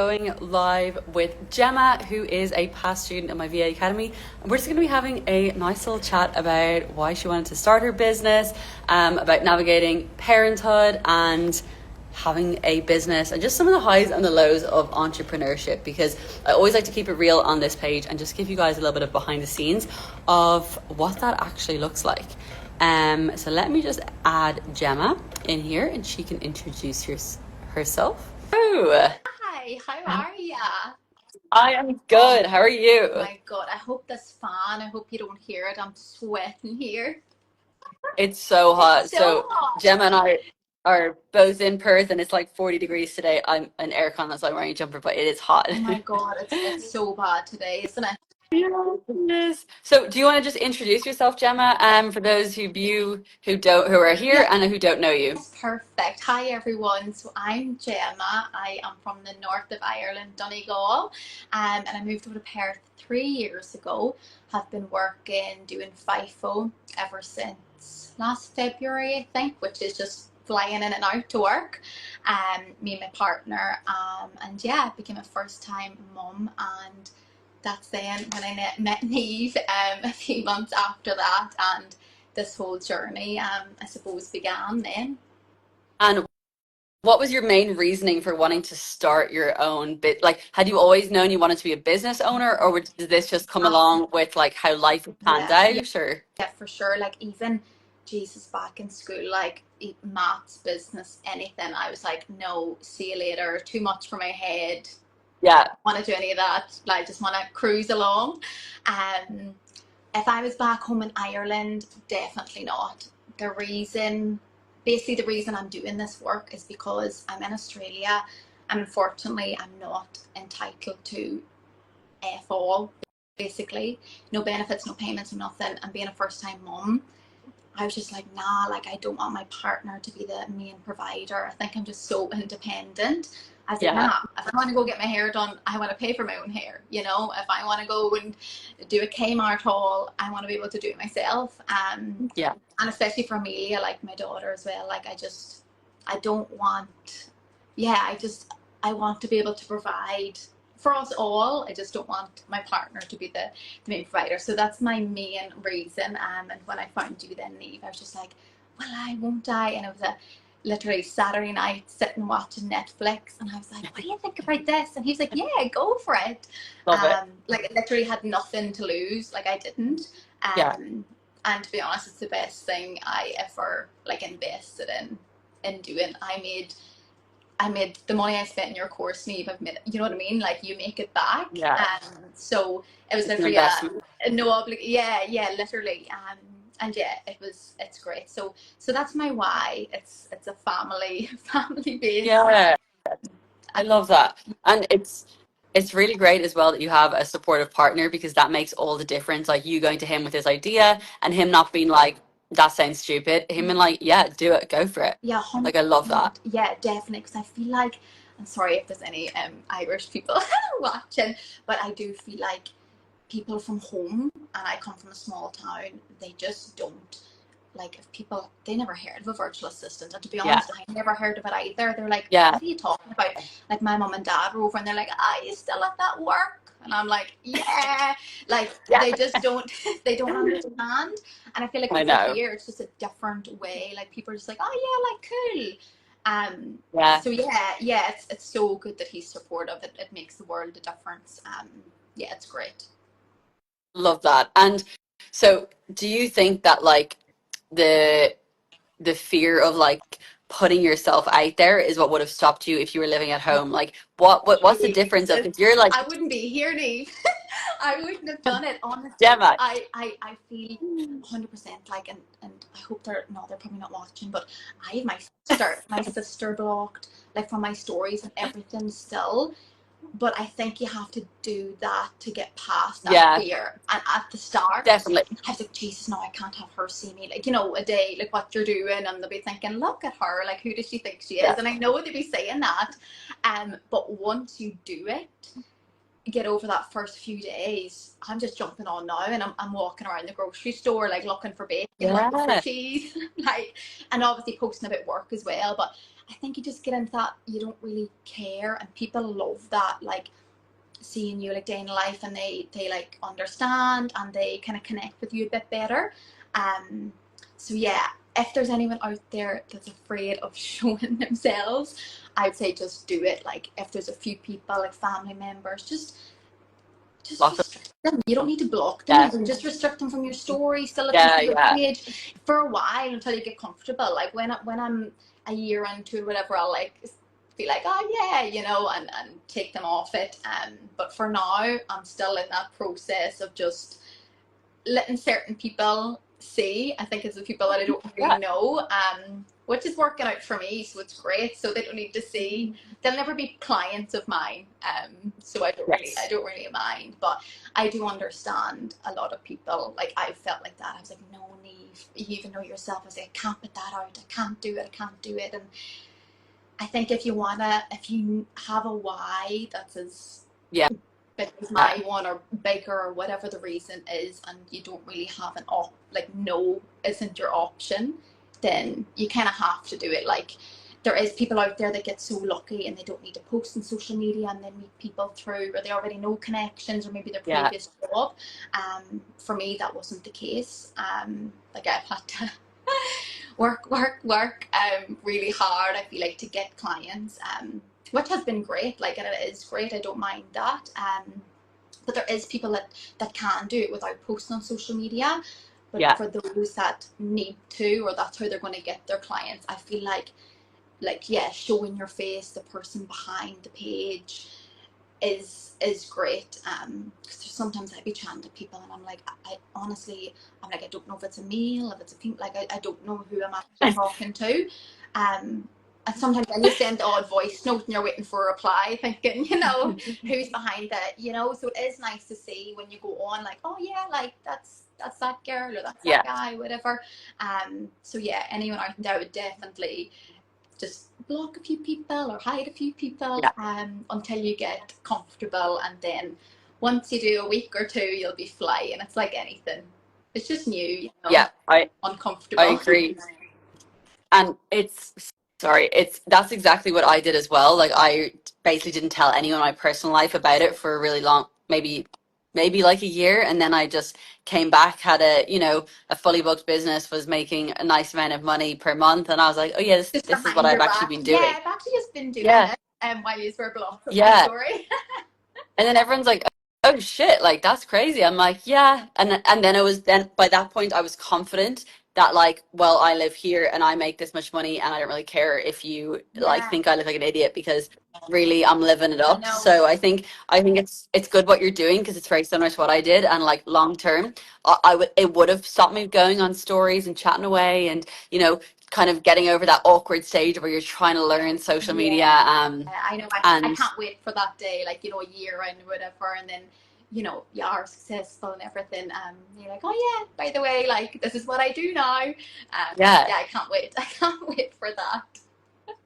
going live with Gemma, who is a past student at my VA Academy. And we're just going to be having a nice little chat about why she wanted to start her business, about navigating parenthood and having a business, and just some of the highs and the lows of entrepreneurship, because I always like to keep it real on this page and just give you guys a little bit of behind the scenes of what that actually looks like. So let me just add Gemma in here and she can introduce herself. Oh, Hi, how are ya? I am good. How are you? Oh my God, I hope this fan, I hope you don't hear it. I'm sweating here. It's so hot. It's so So hot. Gemma and I are both in Perth and it's like 40 degrees today. I'm an aircon, that's why I'm wearing a jumper, but it is hot. Oh my God, it's so bad today, isn't it? Yeah, it is. So do you want to just introduce yourself, Gemma, for those who are here Yeah, and who don't know you? it's perfect. Hi everyone. So I'm Gemma. I am from the north of Ireland, Donegal, and I moved over to Perth 3 years ago. Have been working doing FIFO ever since last February, I think, which is just flying in and out to work. Me and my partner, and yeah, I became a first-time mum, and that's then when I met Neve a few months after that, and this whole journey, I suppose, began then. And what was your main reasoning for wanting to start your own bit? Like, had you always known you wanted to be a business owner, or did this just come along with like how life panned Yeah, yeah, out? Or yeah, for sure. Like even Jesus back in school, like maths, business, anything. I was like, no, see you later. Too much for my head. yeah, Want to do any of that? Like, just want to cruise along. Um, if I was back home in Ireland, definitely not. The reason, basically, the reason I'm doing this work is because I'm in Australia, and unfortunately, I'm not entitled to F all, basically. No benefits, no payments, no nothing. And being a first time mum, I was just like, nah, like I don't want my partner to be the main provider. I think I'm just so independent. I was like, yeah, nah, if I want to go get my hair done, I want to pay for my own hair. You know, if I want to go and do a Kmart haul, I want to be able to do it myself. yeah. And especially for Amelia, like my daughter as well, like I don't want, yeah, I want to be able to provide for us all. I just don't want my partner to be the main provider. So that's my main reason. And when I found you then, Neve, I was just like, well, I won't die. And it was a literally Saturday night sitting watching Netflix, and I was like, what do you think about this? And he was like, yeah, go for it. Love it. Like I literally had nothing to lose. Like I didn't. Yeah. And to be honest, it's the best thing I ever like invested in doing. I made the money I spent in your course, Neve. I've made, you know what I mean? Like you make it back. Yeah. So it was It's an literally investment. no obligation. Yeah, yeah, literally. And yeah, it's great. So that's my why. It's a family based. Yeah. I love that. And it's really great as well that you have a supportive partner, because that makes all the difference. Like you going to him with this idea and him not being like, that sounds stupid. Him and like, yeah, do it, go for it. Yeah, Like I love 100%. that. Yeah, definitely. Because I feel like, I'm sorry if there's any Irish people watching, but I do feel like people from home, and I come from a small town, they just don't, like, if people, they never heard of a virtual assistant. And to be Yeah. honest, I never heard of it either. They're like, Yeah. what are you talking about? Like my mom and dad were over and they're like, are you still at that work? And I'm like, yeah. Like Yeah. they just don't, they don't understand. And I feel like I over know. here, it's just a different way. Like people are just like, oh yeah, like cool. Yeah. So yeah, it's so good that he's supportive. It makes the world a difference. Yeah, it's great. Love that. And so do you think that like the the fear of like putting yourself out there is what would have stopped you if you were living at home? Like what's the difference of, if you're like I wouldn't be here, Neve. I wouldn't have done it, honestly. Gemma. I feel 100% like, and I hope they're, no, they're probably not watching, but I have my sister blocked, like from my stories and everything still. But I think you have to do that to get past that Yeah, fear. And at the start, definitely. I was like, Jesus, no, I can't have her see me. Like, you know, a day, like what you're doing, and they'll be thinking, look at her, like, who does she think she Yeah. is? And I know they'll be saying that. But once you do it, get over that first few days, I'm just jumping on now, and I'm walking around the grocery store like looking for bacon, looking for Yeah. cheese, like, and obviously posting about work as well. But I think you just get into that you don't really care, and people love that, like seeing you like day in life, and they like understand and they kind of connect with you a bit better. Um, so yeah, if there's anyone out there that's afraid of showing themselves, I'd say just do it. Like if there's a few people, like family members, just Lots of, restrict them. You don't need to block them. yeah, You can just restrict them from your story, still let them yeah, see your yeah. page for a while until you get comfortable. Like when I'm a year into it, whatever, I'll like be like, oh yeah, and take them off it. But for now, I'm still in that process of just letting certain people see. I think it's the people that I don't Yeah. really know, which is working out for me, so it's great. So they don't need to see. They'll never be clients of mine, so Yes. I don't really mind. But I do understand a lot of people. Like I felt like that. I was like, no, Neve, you even know yourself. I was like, I can't put that out. I can't do it. I can't do it. And I think if you have a why that's as Yeah. big as my one or bigger or whatever the reason is, and you don't really have like no isn't your option, then you kind of have to do it. Like there is people out there that get so lucky and they don't need to post on social media and then meet people through, or they already know connections or maybe their Yeah. previous job. For me, that wasn't the case. Like I've had to work really hard, I feel like, to get clients, which has been great. Like, and it is great, I don't mind that. But there is people that can do it without posting on social media. But Yeah. for those that need to, or that's how they're going to get their clients, I feel like yeah, showing your face, the person behind the page, is great. Because sometimes I'd be chatting to people and I'm like, I honestly, I'm like, I don't know if it's a male, if it's a female, like I don't know who I'm actually talking to. And sometimes then you send the odd voice note and you're waiting for a reply, thinking, who's behind that, So it is nice to see when you go on, like, oh yeah, like that's that girl or that's Yeah. that guy, whatever. So yeah, anyone out there would definitely just block a few people or hide a few people, Yeah. until you get comfortable, and then once you do a week or two, you'll be flying. It's like anything, it's just new, Yeah. I uncomfortable. agree. And that's exactly what I did as well. Like I basically didn't tell anyone in my personal life about it for a really long, maybe like a year, and then I just came back, had a fully booked business, was making a nice amount of money per month, and I was like, oh yeah, this Just this is what behind I've your actually back. been Yeah, doing. I've actually just been doing Yeah. it, while you were blocking my Yeah. story. And then everyone's like, "Oh shit, like that's crazy." I'm like, "Yeah." And then by that point I was confident that like, well, I live here and I make this much money and I don't really care if you like Yeah, think I look like an idiot because really I'm living it I up. know. So I think it's good what you're doing because it's very similar to what I did, and like long term it would have stopped me going on stories and chatting away and kind of getting over that awkward stage where you're trying to learn social media Yeah, I know. I and can't wait for that day, like, a year and whatever, and then, you are successful and everything. You're like, oh yeah, by the way, like, this is what I do now. yeah. Yeah, I can't wait. I can't wait for that.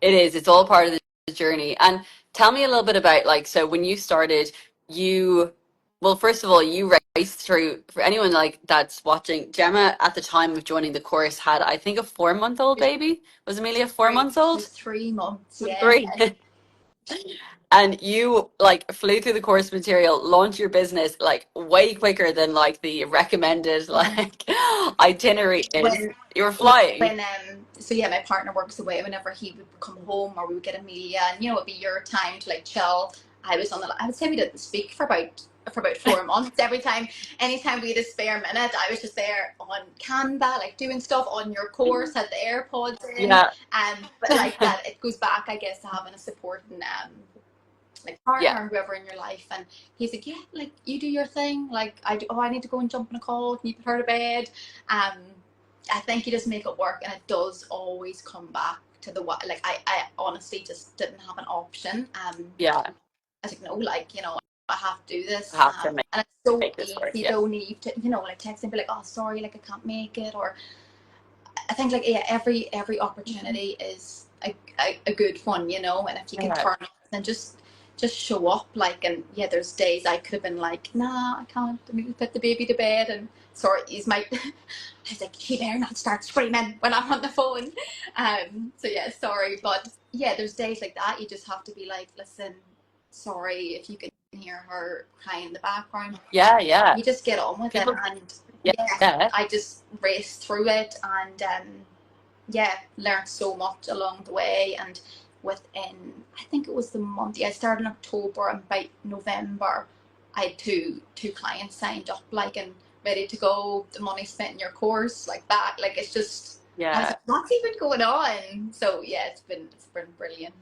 It is. It's all part of the journey. And tell me a little bit about like, so when you started, you, well, first of all, you raced through, for anyone like that's watching, Gemma at the time of joining the course had, I think, a 4-month-old baby. Was Amelia 4 months She old? was 3 months, yeah. Three. And you like flew through the course material, launched your business like way quicker than like the recommended like itinerary is. When You were flying. so yeah, my partner works away. Whenever he would come home, or we would get Amelia, and it'd be your time to like chill, I would say we didn't speak for about 4 months. Anytime we had a spare minute, I was just there on Canva, like doing stuff on your course, had the AirPods in. Yeah. But like that, it goes back, I guess, to having a supporting like Yeah. partner or whoever in your life. And he's like, yeah, like you do your thing, like I need to go and jump in a call, can you put her to bed? I think you just make it work, and it does always come back to the what. Like I honestly just didn't have an option. Yeah. I was like, no, like, I have to do this. I have to And it's so make this work. easy Yeah. though, Neve, to, like text and be like, oh sorry, like I can't make it. Or I think like, yeah, every opportunity is a good one, and if you can turn it, then just show up. Like, and yeah, there's days I could have been like, nah, I can't, I need to put the baby to bed, and sorry, he's my I was like, she better not start screaming when I'm on the phone. So yeah, sorry, but yeah, there's days like that. You just have to be like, listen, sorry if you can hear her crying in the background. Yeah, yeah. You just get on with it, People, and yeah, yeah, yeah, I just raced through it, and yeah, learned so much along the way. And within, I think it was the month, yeah, I started in October, and by November, I had two clients signed up, like, and ready to go. The money spent in your course, like that, like it's just. I was yeah. like, what's even going on? So yeah, it's been brilliant.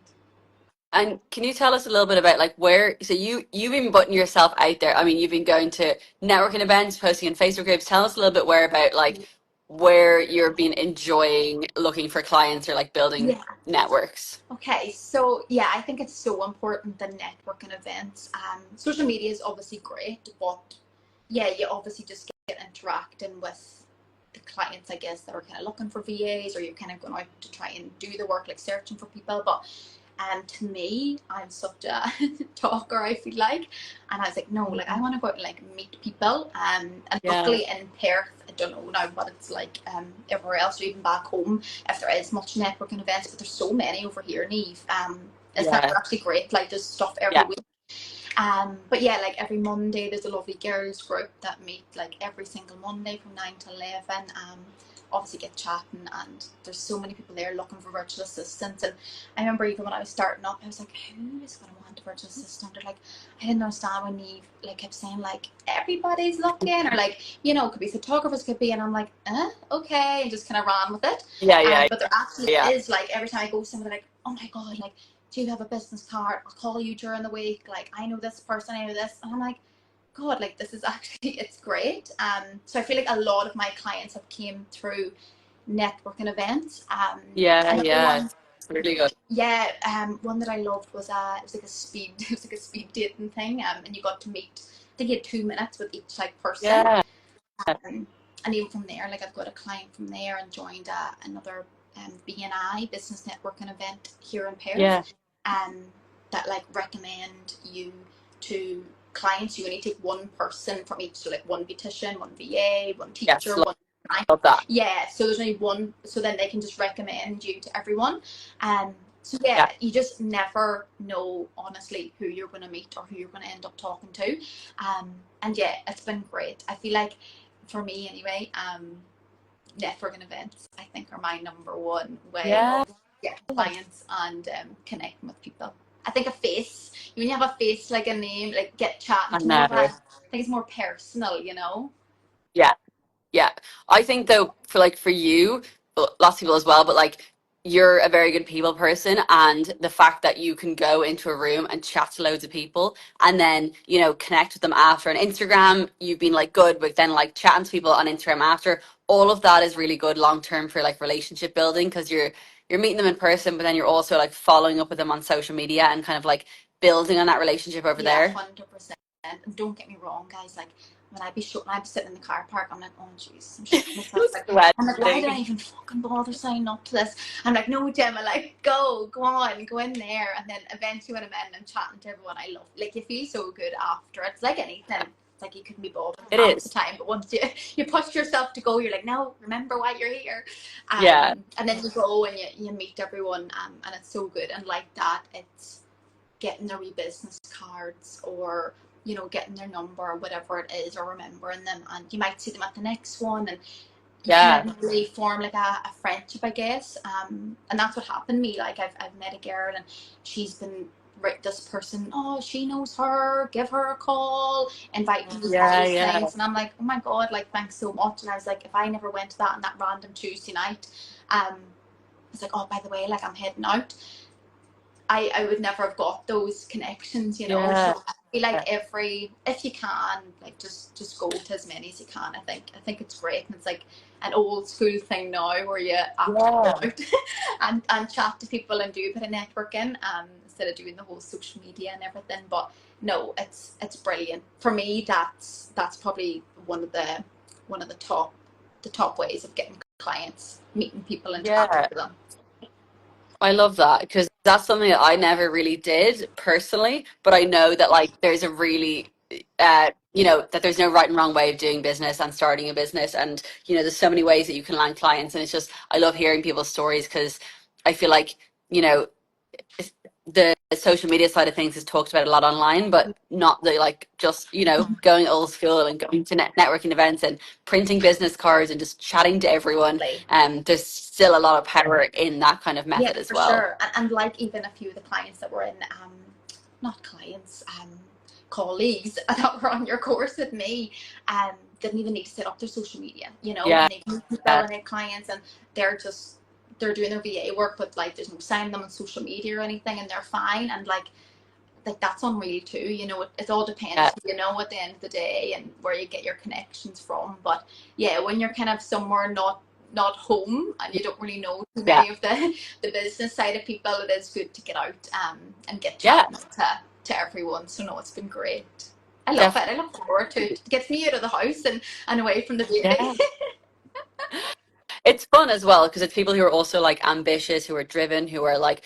And can you tell us a little bit about like where, so you've been putting yourself out there. I mean, you've been going to networking events, posting in Facebook groups. Tell us a little bit where about like where you've been enjoying looking for clients or like building Yeah. networks. Okay, so yeah, I think it's so important, the networking events. Social media is obviously great, but yeah, you obviously just get interacting with the clients, I guess, that are kind of looking for VAs, or you're kind of going out to try and do the work, like searching for people. But to me, I'm such a talker, I feel like. And I was like, no, like I want to go out and like meet people. And Yeah, luckily in Perth, I don't know now what it's like everywhere else, or even back home, if there is much networking events, but there's so many over here, Neve. It's kind of yeah, actually great, like there's stuff every yeah, week. But yeah, like every Monday, there's a lovely girls group that meet like every single Monday from 9 to 11. Obviously get chatting, and there's so many people there looking for virtual assistants. And I remember even when I was starting up, I was like, who is going to want a virtual assistant? Or like, I didn't understand when Eve like kept saying like everybody's looking, or like, could be photographers, could be, and I'm like, okay, and just kind of ran with it. yeah, yeah, But there actually yeah. is, like, every time I go somewhere, like, oh my god, like, do you have a business card? I'll call you during the week. Like, I know this person, I know this. And I'm like, God, like, this is actually, it's great. So I feel like a lot of my clients have came through networking events. Yeah, Another yeah. one, It's really good. yeah, one that I loved was, it was like a speed, it was like a speed dating thing. And you got to meet, I think you had 2 minutes with each, like, person. Yeah, Um, and even from there, like I've got a client from there, and joined another BNI business networking event here in Perth, yeah, um, that like recommend you to clients. You only take one person from each, so like one beautician, one VA, one yes, teacher, one. love that. Yeah, so there's only one, so then they can just recommend you to everyone. So yeah, Yeah, you just never know honestly who you're going to meet or who you're going to end up talking to. And yeah, it's been great. I feel like for me anyway, networking events I think are my number one way yeah. of getting clients and connecting with people. I think a face, when you have a face like a name, like get chatting I to more. know. I think it's more personal. Yeah. Yeah, I think though for like for you, lots of people as well, but like you're a very good people person, and the fact that you can go into a room and chat to loads of people and then connect with them after on Instagram, you've been like good, but then like chatting to people on Instagram after, all of that is really good long term for like relationship building because you're meeting them in person, but then you're also like following up with them on social media and kind of like building on that relationship over Yeah, there. 100%. And don't get me wrong, guys. Like when I'm sitting in the car park, I'm like, oh jeez, I'm shitting myself. Like, I'm like, why did I even fucking bother signing up to this? I'm like, no, Gemma, like, go on, go in there. And then eventually when I'm in, I'm chatting to everyone I love. Like, you feel so good after. It's like anything. It's like you couldn't be bothered It half the is. time, but once you push yourself to go, you're like, no, remember why you're here. Yeah. And then you go and you meet everyone, and it's so good. And like that, it's getting their wee business cards, or getting their number or whatever it is, or remembering them, and you might see them at the next one, and you Yeah. kind of really form like a friendship, I guess. And that's what happened to me. Like I've met a girl, and she's been this person, oh, she knows her, give her a call, invite me to Yeah, these yeah. things. And I'm like, oh my god, like thanks so much. And I was like, if I never went to that on that random Tuesday night, it's like, oh, by the way, like I'm heading out, I would never have got those connections. Yeah. So I feel like if you can, like just go to as many as you can. I think it's great, and it's like an old school thing now where you actually go Yeah. out and chat to people and do a bit of networking, instead of doing the whole social media and everything. But no, it's brilliant. For me, that's probably one of the top ways of getting clients, meeting people and chatting Yeah. to them. I love that because that's something that I never really did personally, but I know that like there's a really that there's no right and wrong way of doing business and starting a business, and there's so many ways that you can land clients, and it's just I love hearing people's stories because I feel like you know the social media side of things is talked about a lot online, but not the like just going old school and going to networking events and printing business cards and just chatting to everyone. Absolutely. There's still a lot of power in that kind of Yeah, method as for well. sure. And like even a few of the clients that were in, not clients, colleagues that were on your course with me, didn't even need to set up their social media, Yeah, and they meet people and they have clients and they're just, they're doing their VA work, but like there's no sign them on social media or anything and they're fine. And like that's unreal too. It all yeah, depends, at the end of the day and where you get your connections from. But yeah, when you're kind of somewhere not home and you don't really know too yeah, many of the business side of people, it is good to get out and get yeah, chatting to everyone. So no, it's been great. I love it. I definitely. look forward to it. It gets me out of the house and away from the baby. Yeah. It's fun as well because it's people who are also like ambitious, who are driven, who are like,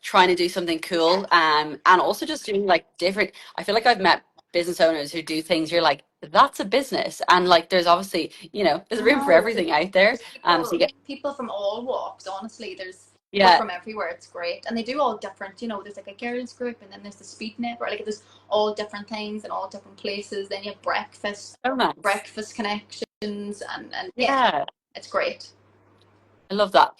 trying to do something cool, and also just doing like different. I feel like I've met business owners who do things you're like, that's a business. And like there's obviously, there's I room for know. everything out there. So you get People from all walks, honestly. There's people yeah, from everywhere. It's great. And they do all different, there's like a girls group and then there's the speed network. Like there's all different things and all different places. Then you have so nice. breakfast connections and yeah, Yeah, it's great. I love that.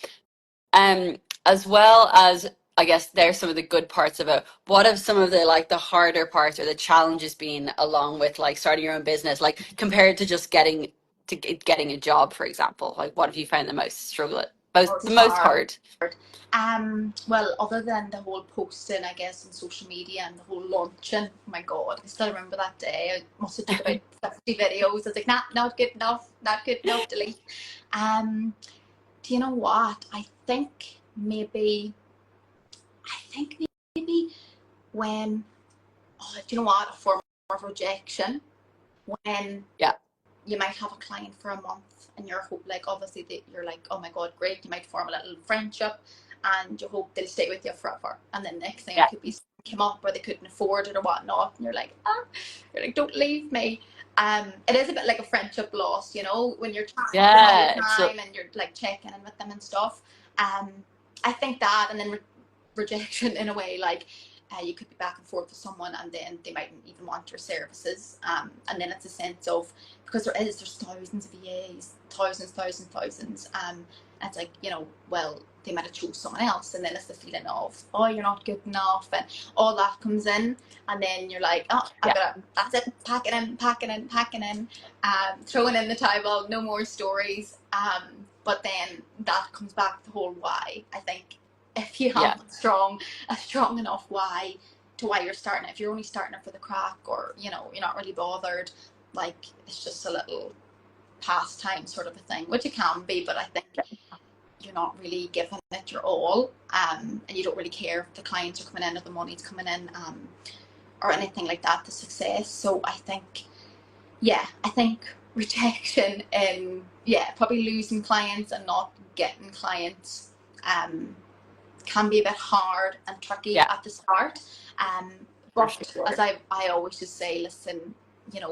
As well as I guess there's some of the good parts of it. What have some of the like the harder parts or the challenges been along with like starting your own business, like compared to just getting a job, for example? Like what have you found the most struggle, most It's the most hard. hard? Well, other than the whole posting, I guess, on social media and the whole launching, oh my God, I still remember that day. I must have took about 50 videos. I was like, nah, not good enough, not good enough, delete. Um, do you know what? I think maybe when, do you know what? A form of rejection. When Yeah, you might have a client for a month and you're like, obviously you're like, oh my God, great. You might form a little friendship and you hope they'll stay with you forever. And then next thing it yeah, could be came up or they couldn't afford it or whatnot. And you're like, don't leave me. It is a bit like a friendship loss, when you're chatting to them all the yeah. It's time and you're like checking in with them and stuff. Um, I think that, and then rejection in a way, like you could be back and forth with someone and then they mightn't even want your services. And then it's a sense of, because there's thousands of VAs, thousands. And it's like, well, they might have chose someone else. And then it's the feeling of, oh, you're not good enough. And all that comes in. And then you're like, oh, yeah, that's it, packing in, throwing in the towel, no more stories. But then that comes back to the whole why. I think if you yeah, have a strong enough why to why you're starting it. If you're only starting it for the crack or, you're not really bothered, like it's just a little pastime sort of a thing, which it can be, but I think you're not really giving it your all, and you don't really care if the clients are coming in or the money's coming in, or anything like that, the success. So I think rejection and probably losing clients and not getting clients can be a bit hard and tricky yeah, at the start. for But as sure. I always just say, listen,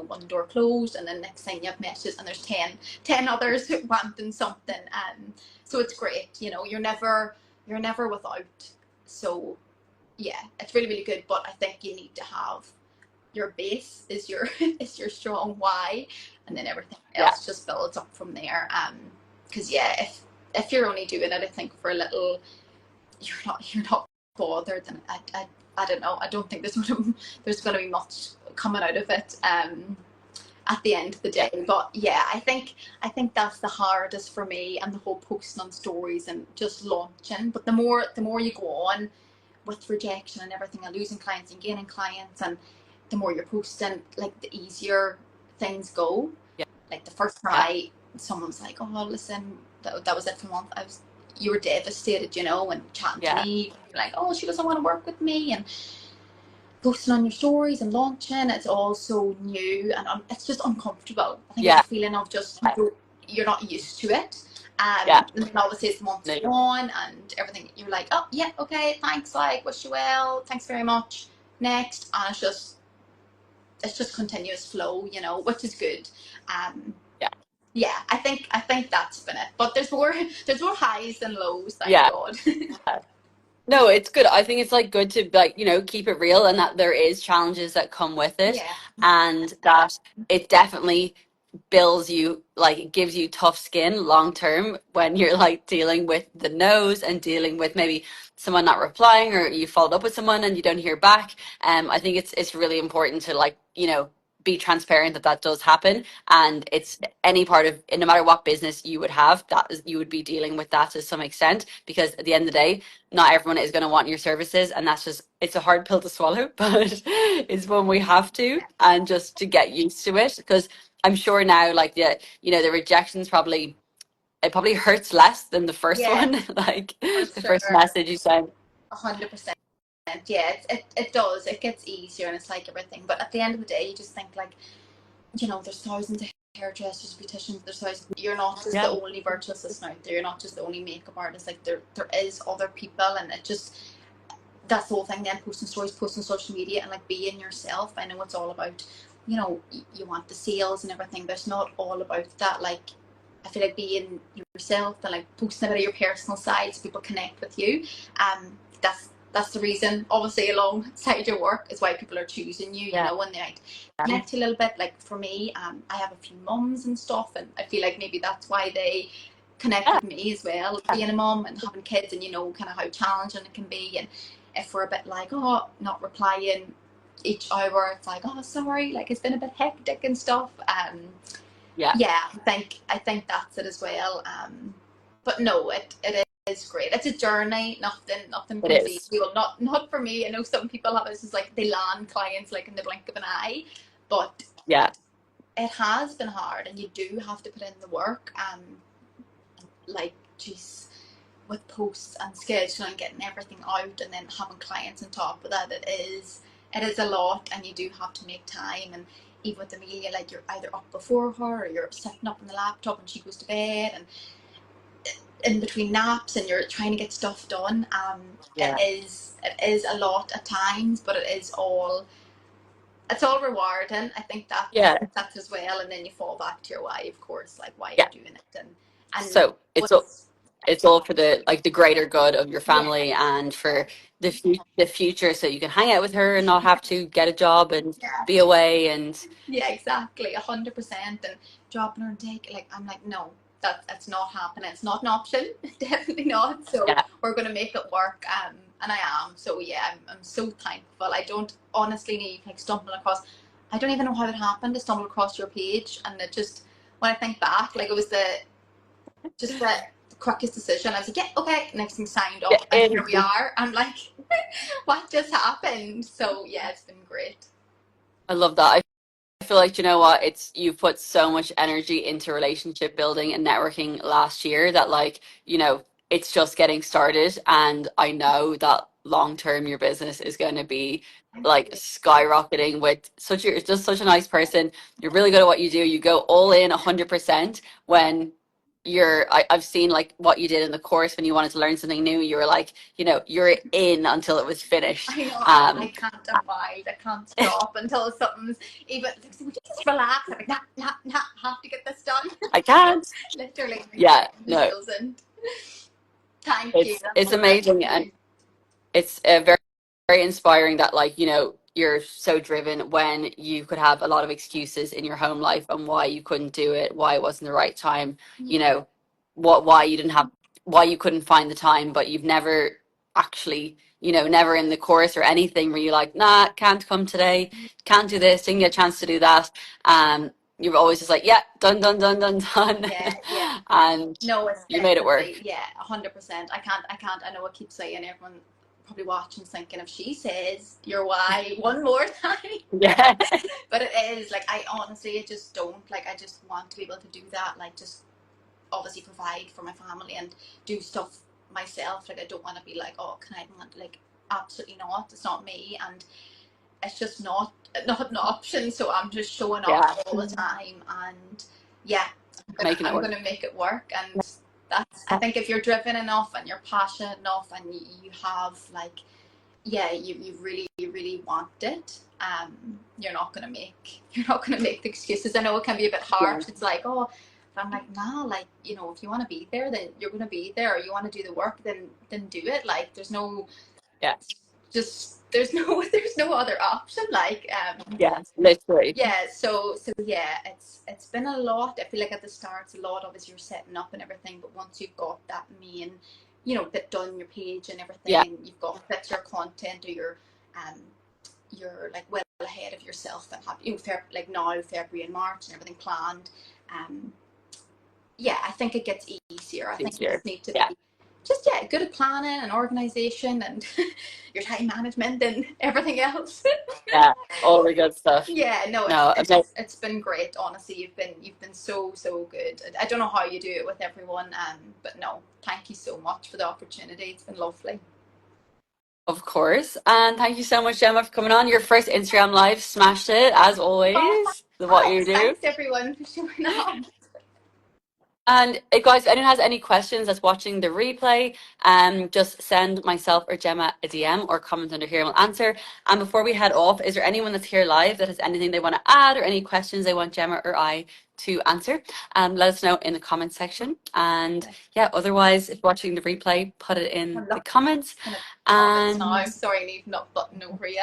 one door closed and then next thing you have messages and there's 10 others wanting something. So it's great, you're never without. So yeah, it's really, really good. But I think you need to have your base is your is your strong why, and then everything Yeah, else just builds up from there. Because if you're only doing it, I think for a little, you're not bothered, and I don't know. I don't think there's going to be much coming out of it. At the end of the yeah, day, but yeah, I think that's the hardest for me, and the whole posting on stories and just launching. But the more you go on with rejection and everything and losing clients and gaining clients, and the more you're posting, like the easier things go. yeah, Like the first yeah, try, someone's like, oh, listen, that was it for a month. You were devastated, and chatting to yeah, me, like, oh, she doesn't want to work with me, and posting on your stories and launching. It's all so new and it's just uncomfortable. I think it's yeah, a feeling of just you're not used to it. yeah. And then obviously as the months No, go on and everything, you're like, oh yeah, okay, thanks, like, wish you well, thanks very much, next. And it's just continuous flow, which is good. Um, yeah, yeah, I think that's been it. But there's more highs than lows, thank yeah. God. No, it's good. I think it's like good to like, keep it real and that there is challenges that come with it Yeah, and that it definitely builds you, like it gives you tough skin long term when you're like dealing with the no's and dealing with maybe someone not replying or you followed up with someone and you don't hear back. I think it's really important to like, be transparent that that does happen, and it's any part of, no matter what business you would have, you would be dealing with that to some extent, because at the end of the day not everyone is going to want your services, and that's just, it's a hard pill to swallow but it's one we have to, and just to get used to it, because I'm sure now, like the rejections probably, it probably hurts less than the first yeah, one, like for the first sure. message you sent. 100%. Yeah, it does. It gets easier and it's like everything. But at the end of the day, you just think like, there's thousands of hairdressers, beauticians, there's thousands. You're not just the Yeah, only virtual assistant out there. You're not just the only makeup artist. Like there is other people, and it just, that's the whole thing. Then posting stories, posting social media, and like being yourself. I know it's all about, you want the sales and everything, but it's not all about that. Like, I feel like being yourself and like posting about your personal sides, so people connect with you. That's the reason. Obviously, alongside your work is why people are choosing you. yeah, When they like connect to you a little bit. Like for me, I have a few mums and stuff, and I feel like maybe that's why they connect yeah, with me as well. Being a mum and having kids, and kind of how challenging it can be, and if we're a bit like, oh, not replying each hour, it's like, oh, sorry, like it's been a bit hectic and stuff. yeah. Yeah, I think that's it as well. But no, it is great. It's a journey. Nothing It comes easy. is. Well, not for me. I know some people have this, is like they land clients like in the blink of an eye, but Yeah, it has been hard, and you do have to put in the work. Like, geez, with posts and scheduling, getting everything out, and then having clients on top of that, it is a lot, and you do have to make time. And even with Amelia, like you're either up before her or you're setting up on the laptop and she goes to bed, and in between naps, and you're trying to get stuff done. yeah, It is a lot at times, but it's all rewarding. I think yeah, that's as well. And then you fall back to your why, of course, like why yeah. you're doing it, and So what's it's all for the, like the greater good of your yeah, family and for the future, so you can hang out with her and not have to get a job and yeah. be away and Yeah, exactly, 100%. And dropping her and like, I'm like, no, that's not happening. It's not an option, definitely not. So yeah. we're gonna make it work. And I am. So yeah, I'm so thankful. I don't honestly need like stumbling across. I don't even know how it happened to stumble across your page, and it just, when I think back, like it was the quickest decision. I was like, yeah, okay. Next thing, signed Yeah, up, and here we are. I'm like, what just happened? So yeah, it's been great. I love that. I feel like, you know what, it's, you've put so much energy into relationship building and networking last year that, like, it's just getting started, and I know that long term your business is going to be Thank like you. skyrocketing. With such, you're just such a nice person, you're really good at what you do, you go all in 100% when I've seen like what you did in the course when you wanted to learn something new, you were like, you're in until it was finished. I know, I can't abide. I can't stop until something's even. Like, would you just relax? I'm like, nah, nah, nah. I have to get this done. I can't. Literally, my Yeah, brain just no, doesn't. Thank you. it's That's it's so nice of amazing, and you. it's very, very inspiring that, like, you're so driven when you could have a lot of excuses in your home life and why you couldn't do it, why it wasn't the right time, you Yeah, know why you didn't have, why you couldn't find the time, but you've never actually, never in the course or anything where you're like, nah, can't come today, can't do this, didn't get a chance to do that. You're always just like, yeah, done, done, done, done, done. yeah, yeah. And No, it's you made it definitely, work. yeah, 100%. I can't. I can't. I know I keep saying, everyone probably watching thinking, if she says your why one more time. Yeah, But it is like, I honestly, I just don't like. I just want to be able to do that. Like, just obviously provide for my family and do stuff myself. Like, I don't want to be like, oh, can I want, like, absolutely not. It's not me, and it's just not an option. So I'm just showing up yeah, all the time, and yeah, making it I'm work. gonna make it work. And that's, I think, if you're driven enough and you're passionate enough, and you have like, yeah, you really want it, you're not gonna make the excuses. I know it can be a bit Yeah, harsh. It's like, oh, But I'm like, nah, like, you know, if you want to be there, then you're going to be there. Or you want to do the work, then do it. Like, there's no, Yeah. just, there's no, there's no other option. Like, Yes, literally. yeah, so yeah, it's been a lot. I feel like at the start it's a lot of as you're setting up and everything, but once you've got that main, you know, bit done, your page and Yeah. everything, you've got that's your content or um you're like well ahead of yourself and have you know like now February and March and everything planned. Um yeah, I think it gets easier. I think you Easier. just need to Yeah. be just yeah, good at planning and organization and your time management and everything else. Yeah. All the good stuff. Yeah, no, No, amazing. it's been great. Honestly, you've been so good. I don't know how you do it with everyone, but no, thank you so much for the opportunity. It's been lovely. Of course. And thank you so much, Gemma, for coming on. Your first Instagram live smashed it, as Oh, always. What you do. thanks everyone for showing up. And guys, if anyone has any questions that's watching the replay, just send myself or Gemma a DM or comment under here and we'll answer. And before we head off, is there anyone that's here live that has anything they want to add or any questions they want Gemma or I to answer? Let us know in the comment section. And yeah, otherwise, if watching the replay, put it in the comments. Comments now. And I'm sorry, Neve, not button over you.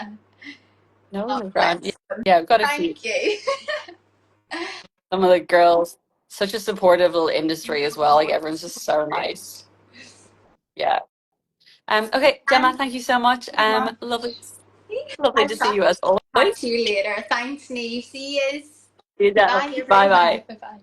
no, Oh, no, bless. Grant. Yeah, I've got to see Thank you. some of the girls. Such a supportive little industry as well. Like everyone's just so nice. Yeah. Okay, Gemma, And thank you so much. Lovely, lovely I'll to see you as talk always. to you later. Thanks, Neve. See you. See you then. Bye, Bye everyone. bye. Bye bye.